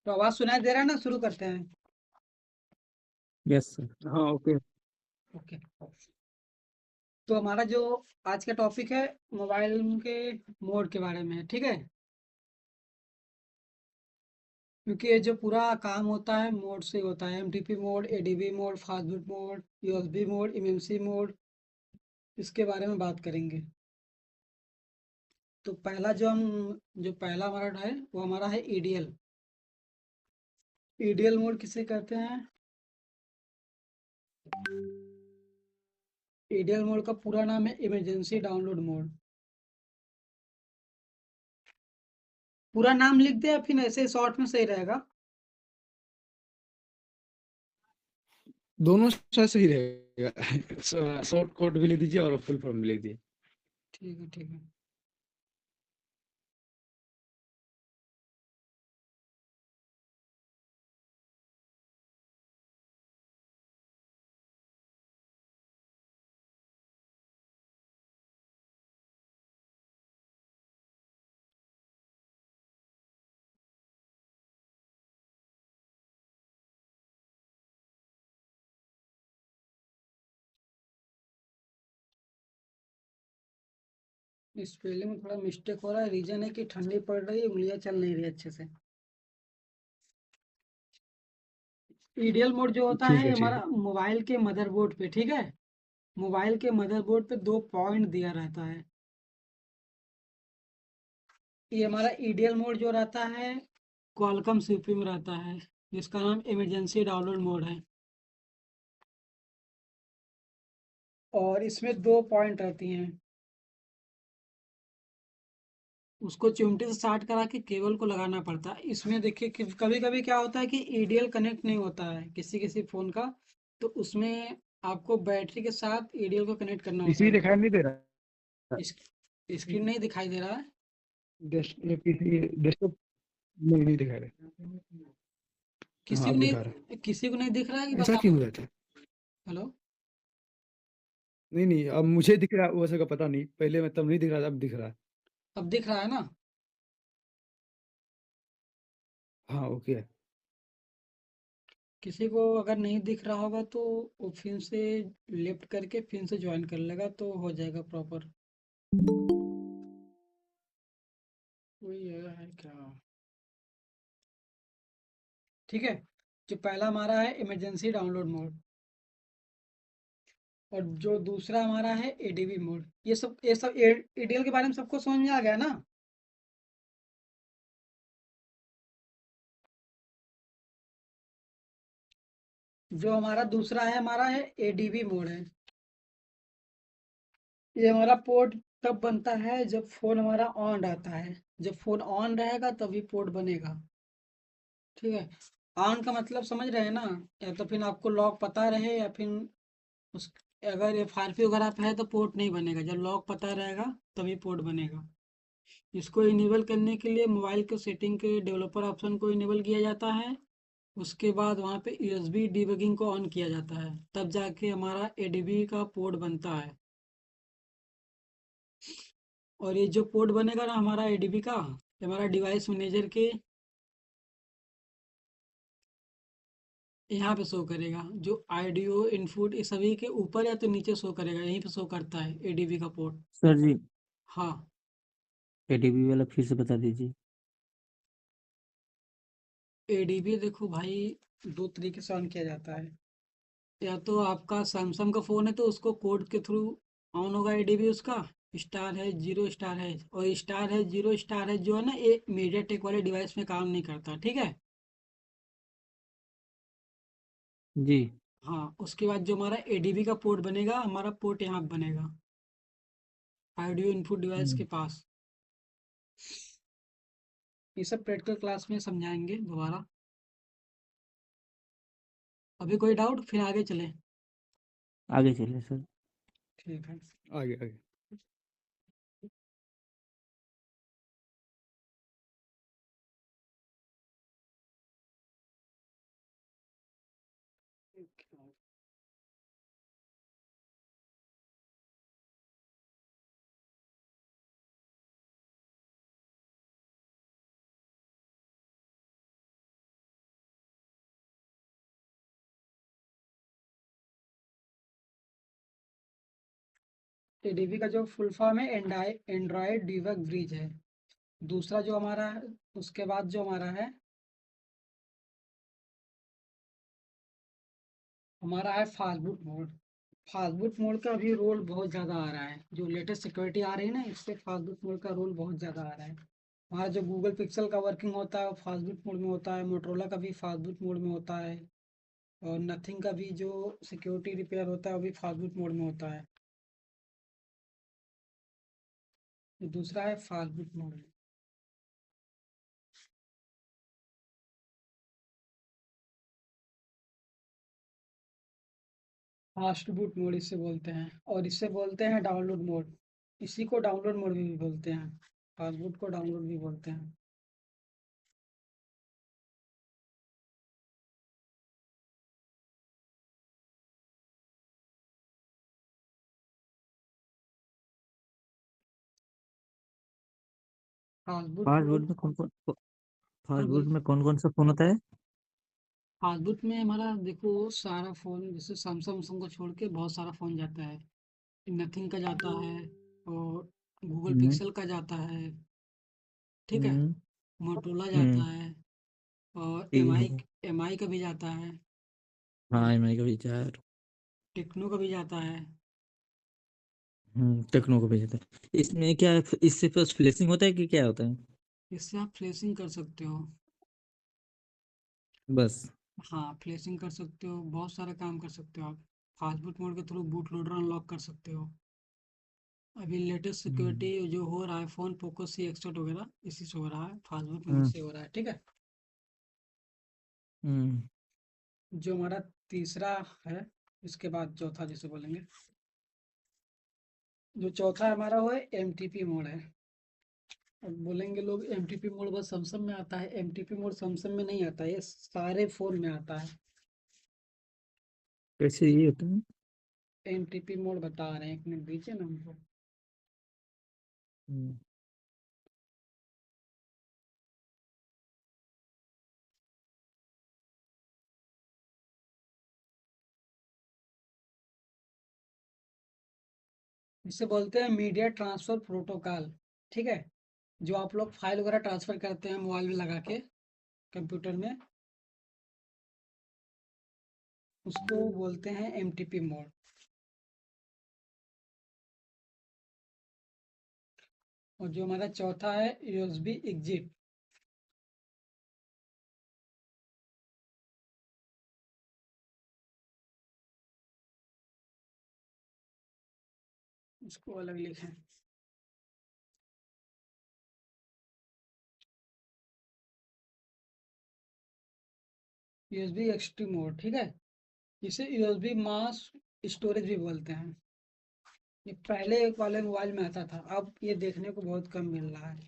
तो आवाज सुनाई दे रहा है ना? शुरू करते हैं। Yes sir. हाँ ओके। ओके। तो हमारा जो आज का टॉपिक है, मोबाइल के मोड के बारे में है, ठीक है? क्योंकि ये जो पूरा काम होता है मोड से होता है। MTP mode, ADB mode, fastboot mode, USB mode, MMC mode, इसके बारे में बात करेंगे। तो जो पहला हमारा है वो हमारा है ईडीएल। ईडीएल मोड किसे कहते हैं? ईडीएल मोड का पूरा नाम है इमरजेंसी डाउनलोड मोड। पूरा नाम लिख दे या फिर ऐसे शॉर्ट में सही रहेगा? दोनों शायद सही रहेगा। शॉर्ट कोड भी लिख दीजिए और फुल फॉर्म भी लिख दीजिए। ठीक है, ठीक है। स्पेलिंग में थोड़ा मिस्टेक हो रहा है। रीजन है कि ठंडी पड़ रही है, उंगलियां चल नहीं रही अच्छे से। ईडीएल मोड जो होता ठीक है है ठीक हमारा है। मोबाइल के मदरबोर्ड पे, ठीक है? मोबाइल के मदरबोर्ड पे दो पॉइंट दिया रहता है। ये हमारा ईडीएल मोड जो रहता है क्वालकॉम सीपीयू में रहता है, जिसका नाम इमरजेंसी डाउनलोड मोड है। और इसमें दो पॉइंट रहती हैं। उसको चिमटे से साट करा के केबल को लगाना पड़ता है। इसमें देखिए कि कभी कभी क्या होता है कि ईडीएल कनेक्ट नहीं होता है किसी किसी फोन का। तो उसमें आपको बैटरी के साथ ईडीएल को कनेक्ट करना होता पीसी है। दिखाई नहीं दे रहा। इस स्क्रीन नहीं दिखाई दे रहा है? पीसी डेस्कटॉप नहीं दिखा रहा। हाँ अब दिखा रहा किसी को नहीं दिख रहा है कि है। बस ऐसा आप? क्यों हो जाता है? हेलो? नहीं नहीं, अब मुझे दिख रहा है, वो का पता नहीं, पहले मतलब नहीं दिख रहा था, अब दिख रहा है। अब दिख रहा है ना? हाँ ओके है। किसी को अगर नहीं दिख रहा होगा तो वो फिर से लेफ्ट करके फिर से ज्वाइन कर लेगा तो हो जाएगा प्रॉपर। वही है क्या? ठीक है। जो पहला हमारा है इमरजेंसी डाउनलोड मोड, और जो दूसरा हमारा है एडीबी मोड। ये सब एडीएल के बारे में सबको समझ में आ गया ना? जो हमारा दूसरा है हमारा है एडीबी मोड है। ये हमारा पोर्ट तब बनता है जब फोन हमारा ऑन रहता है। जब फोन ऑन रहेगा तभी पोर्ट बनेगा। ठीक है। ऑन का मतलब समझ रहे हैं ना? या तो फिर आपको लॉक पता रहे या फिर उस अगर एफआरपी वगैरह पे है तो पोर्ट नहीं बनेगा। जब लॉक पता रहेगा तभी पोर्ट बनेगा। इसको इनेबल करने के लिए मोबाइल के सेटिंग के डेवलपर ऑप्शन को इनेबल किया जाता है। उसके बाद वहाँ पे यूएसबी डिबगिंग को ऑन किया जाता है, तब जाके हमारा एडीबी का पोर्ट बनता है। और ये जो पोर्ट बनेगा ना हमारा एडीबी का, ये हमारा डिवाइस मैनेजर के यहाँ पे शो करेगा। जो ऑडियो इनपुट ये सभी के ऊपर या तो नीचे शो करेगा, यहीं पे शो करता है एडीबी का पोर्ट। सर जी, हाँ। एडीबी वाला फिर से बता दीजिए। एडीबी देखो भाई, दो तरीके से ऑन किया जाता है। या तो आपका सैमसंग का फ़ोन है तो उसको कोड के थ्रू ऑन होगा एडीबी उसका। स्टार है, जीरो स्टार है, और स्टार है, जीरो स्टार है जो है ना, ये मीडियाटेक वाले डिवाइस में काम नहीं करता, ठीक है? जी। हाँ, उसके बाद जो हमारा एडीबी का पोर्ट बनेगा, हमारा पोर्ट यहाँ पे बनेगा ऑडियो इनपुट डिवाइस के पास। ये सब प्रैक्टिकल क्लास में समझाएंगे दोबारा। अभी कोई डाउट? फिर आगे चलें। आगे चलिए सर। ठीक है। आगे आगे। एडीबी का जो फुल फॉर्म है एंड्रॉयड डीबग ब्रिज है। दूसरा जो हमारा है, उसके बाद जो हमारा है हमारा है फास्टबूट मोड। फास्टबूट मोड का भी रोल बहुत ज़्यादा आ रहा है, जो लेटेस्ट सिक्योरिटी आ रही है ना, इससे फास्टबूट मोड का रोल बहुत ज़्यादा आ रहा है। हमारा जो गूगल पिक्सल का वर्किंग होता है वो फास्टबूट मोड में होता है, मोटरोला का भी फास्टबूट मोड में होता है, और नथिंग का भी जो सिक्योरिटी रिपेयर होता है वो भी फास्टबूट मोड में होता है। दूसरा है fastboot mode. Fast boot mode इसे बोलते हैं, और इसे बोलते हैं डाउनलोड मोड। इसी को डाउनलोड मोड भी बोलते हैं, फास्ट बूट को डाउनलोड भी बोलते हैं। Fast boot fast mode. Boot में कौन कौन हाँ फास्ट बूट बोल। में कौन कौन सा फोन होता है? फास्ट बूट में हमारा देखो सारा फोन, जैसे सैमसंग को छोड़ के बहुत सारा फोन जाता है। नथिंग का जाता है, और गूगल हम्म पिक्सल का जाता है, ठीक है। हम्म मोटरोला जाता हम्म है, और ठीक एमआई है। एमआई का भी जाता है, हाँ, एमआई का विचार। टेक्नो का भी जाता है। टेक्नो को भेजा था। इसमें क्या है, इससे बस फ्लैशिंग होता है कि क्या होता है? इससे आप फ्लैशिंग कर सकते हो। बस। हाँ, फ्लैशिंग कर सकते हो, बहुत सारे काम कर सकते हो आप। फास्टबूट मोड के थ्रू बूट लोडर अनलॉक कर सकते हो। अभी लेटेस्ट हम्म सिक्योरिटी जो हो रहा है फ़ोन पोको C61 वगैरह, इसी से हो रहा है, फास्टबूट मोड हम्म से हो रहा है, ठीक है। हम्म जो हमारा तीसरा है, इसके बाद चौथा जिसे बोलेंगे, जो चौथा हमारा वो है MTP मोड है। अब बोलेंगे लोग MTP मोड बस सैमसंग में आता है, MTP मोड सैमसंग में नहीं आता है, ये सारे फ़ोन में आता है। कैसे ये होता है? MTP मोड बता रहे हैं, एक मिनट दीजिए ना हमको। हम्म इसे बोलते हैं मीडिया ट्रांसफर प्रोटोकॉल, ठीक है। जो आप लोग फाइल वगैरह ट्रांसफर करते हैं मोबाइल में लगा के, कंप्यूटर में, उसको बोलते हैं MTP मोड। और जो हमारा चौथा है USB एग्जिट। उसको अलग लिखें। USB एक्सट्री मोड, ठीक है। इसे USB मास स्टोरेज भी बोलते हैं। ये पहले एक वाले मोबाइल में आता था, अब ये देखने को बहुत कम मिल रहा है।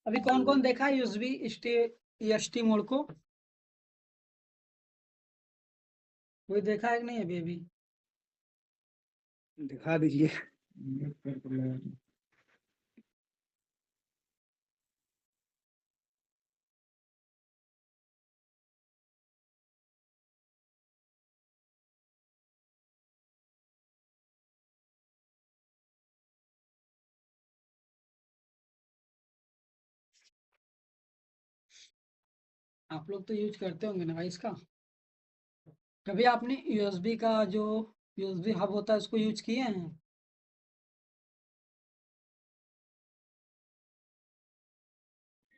अभी कौन कौन देखा है USB EST मोड को? कोई देखा है कि नहीं अभी अभी? दिखा दीजिए। आप लोग तो यूज करते होंगे ना भाई इसका। कभी आपने USB का जो USB हब होता है उसको यूज किए हैं?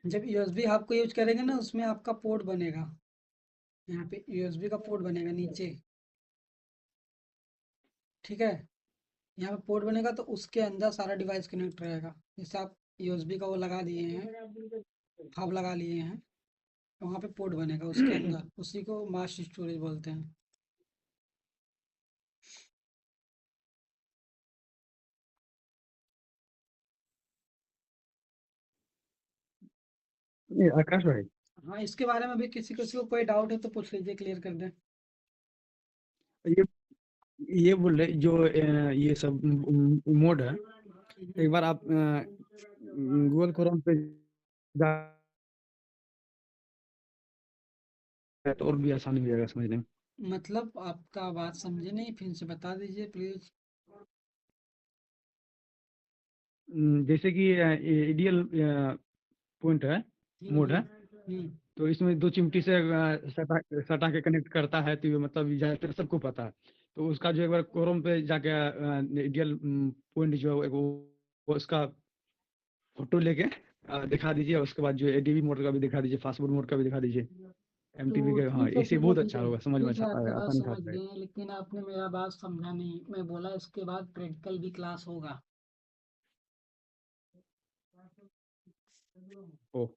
जब USB हब को यूज करेंगे ना, उसमें आपका पोर्ट बनेगा, यहाँ पे USB का पोर्ट बनेगा नीचे, ठीक है। यहाँ पे पोर्ट बनेगा तो उसके अंदर सारा डिवाइस कनेक्ट रहेगा। जैसे आप USB का वो लगा दिए हैं, हब लगा लिए हैं, तो वहाँ पे पोर्ट बनेगा उसके अंदर, उसी को मास स्टोरेज बोलते हैं। ये आकाश भाई, हाँ, इसके बारे में भी किसी किसी को कोई डाउट है तो पूछ लीजिए, क्लियर कर दें। ये ये बोल रहे जो ये सब मोड है, एक बार आप गूगल क्रोम पे जा तो और भी आसानी हो जाएगा समझने में। मतलब आपका बात समझे नहीं, फिर से बता दीजिए प्लीज। जैसे कि आइडियल पॉइंट है, मोड है, हम्म तो इसमें 2 चिमटी से सटा सटा के कनेक्ट करता है, तो ये मतलब ज़्यादातर सबको पता है। तो उसका जो एक बार क्रोम पे जाके आइडियल पॉइंट जो है वो उसका फ़ोटो लेके दिखा दीजिए, और उसके बाद जो एडीबी मोड का भी दिखा दीजिए, फास्ट मोड का भी दिखा दीजिए, एमटीबी तो के। हाँ, ठीक है, इससे ठीक है, बहुत ठीक अच्छा है, होगा, समझ में ठीक है, आपकी बात आसानी से आ समझ गए जाएगा। हैं, लेकिन आपने मेरा बात समझा नहीं। मैं बोला इसके बाद प्रैक्टिकल भी क्लास होगा। ओह!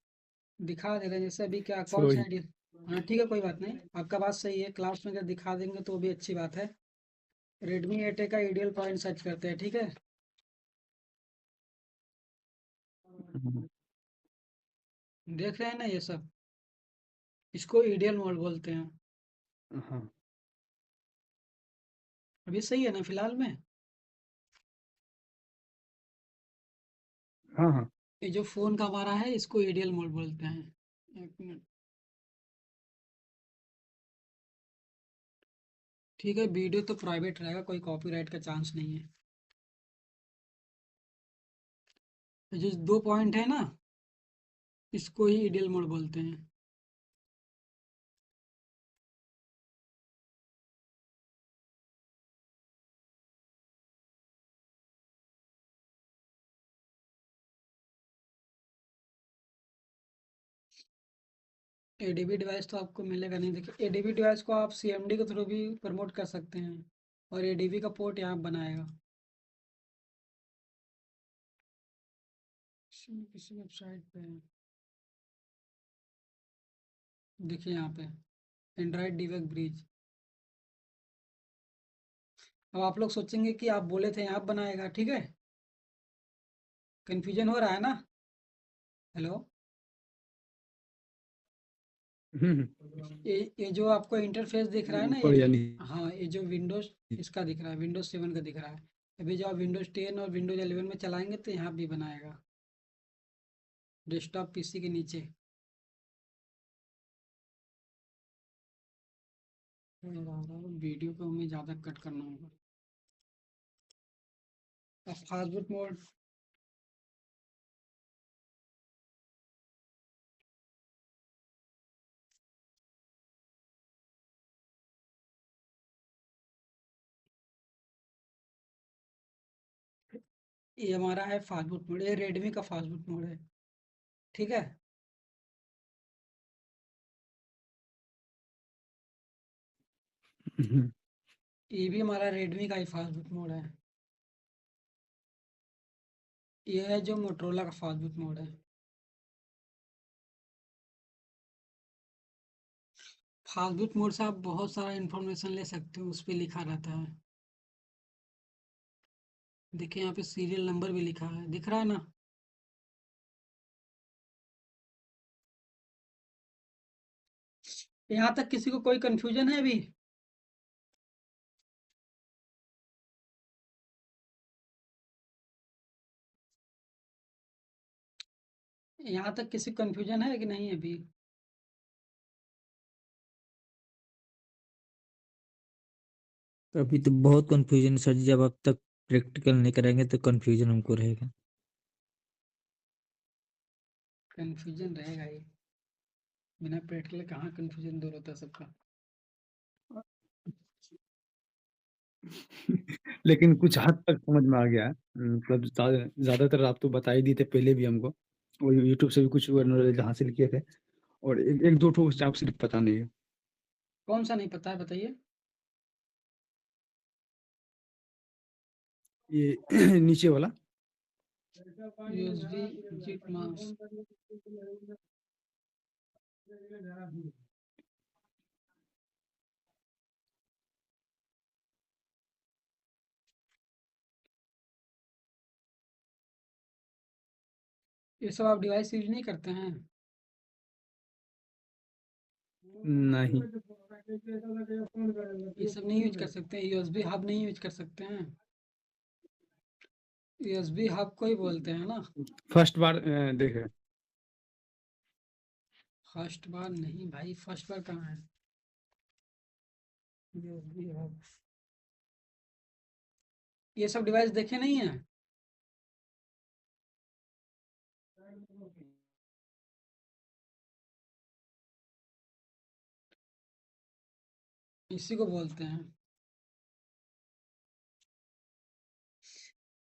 दिखा दे रहे हैं जैसे अभी, क्या कौन सा सॉरी। आइडिया। हाँ ठीक है, कोई बात नहीं, आपका बात सही है। क्लास में अगर दिखा देंगे तो भी अच्छी बात है। रेडमी 8A का आइडियल पॉइंट सर्च करते हैं, ठीक है। हाँ, देख रहे हैं ना ये सब, इसको आइडियल मोड बोलते हैं। हाँ, अभी सही है ना फिलहाल में। हाँ, हाँ। ये जो फोन का हमारा है इसको आइडियल मोड बोलते हैं। एक मिनट, ठीक है। वीडियो तो प्राइवेट रहेगा, कोई कॉपीराइट का चांस नहीं है। ये जो 2 पॉइंट है ना, इसको ही आइडियल मोड बोलते हैं। एडीबी डिवाइस तो आपको मिलेगा नहीं। देखिए, एडीबी डिवाइस को आप सीएमडी के थ्रू भी प्रमोट कर सकते हैं, और एडीबी का पोर्ट यहाँ बनाएगा किसी वेबसाइट पे है। देखिए यहाँ पे एंड्रॉयड डीबग ब्रिज। अब आप लोग सोचेंगे कि आप बोले थे यहाँ बनाएगा, ठीक है। कन्फ्यूजन हो रहा है ना। हेलो। हुँ, हुँ। ये जो आपको इंटरफेस दिख रहा है ना, ऊपर या नीचे? हाँ, ये जो विंडोज इसका दिख रहा है, विंडोज 7 का दिख रहा है। अभी जो आप विंडोज 10 और विंडोज 11 में चलाएंगे तो यहाँ भी बनाएगा, डेस्कटॉप पीसी के नीचे। वीडियो को हमें ज़्यादा कट करना होगा। अब फास्टबूट मोड, ये हमारा है फास्टबूट मोड, ये रेडमी का फास्टबूट मोड है, ठीक है। हुँ, ये भी हमारा रेडमी का ही फास्टबूट मोड है। ये है जो मोटरोला का फास्टबूट मोड है। फास्टबूट मोड से आप बहुत सारा इंफॉर्मेशन ले सकते हो, उस पर लिखा रहता है। देखिए यहाँ पे सीरियल नंबर भी लिखा है, दिख रहा है ना। यहाँ तक किसी को कोई कंफ्यूजन है अभी। यहाँ तक किसी कंफ्यूजन है कि नहीं अभी। अभी तो बहुत कंफ्यूजन सर जी, जब आप तक प्रैक्टिकल नहीं कराएंगे तो कंफ्यूजन हमको रहेगा। कंफ्यूजन रहेगा ही, बिना प्रैक्टिकल कहाँ कंफ्यूजन दूर होता है सबका। लेकिन कुछ हद तक समझ में आ गया है। मतलब ज़्यादातर आप तो बता ही दिए थे पहले भी हमको, और यूट्यूब से भी कुछ नॉलेज हासिल किए थे, और एक 1-2 ठो आप सिर्फ पता नहीं है। कौन सा नहीं पता है बताइए। ये नीचे वाला। यूएसबी जिट माउस। ये सब आप डिवाइस यूज नहीं करते हैं। नहीं। ये सब नहीं यूज कर सकते हैं, यूएसबी हब नहीं यूज कर सकते हैं। यूएसबी हब को ही बोलते हैं ना। फर्स्ट बार देखे। फर्स्ट बार नहीं भाई, फर्स्ट बार कहाँ है यूएसबी हब? ये सब डिवाइस देखे नहीं है। इसी को बोलते हैं।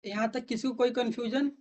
यहाँ तक किसी को कोई कंफ्यूजन?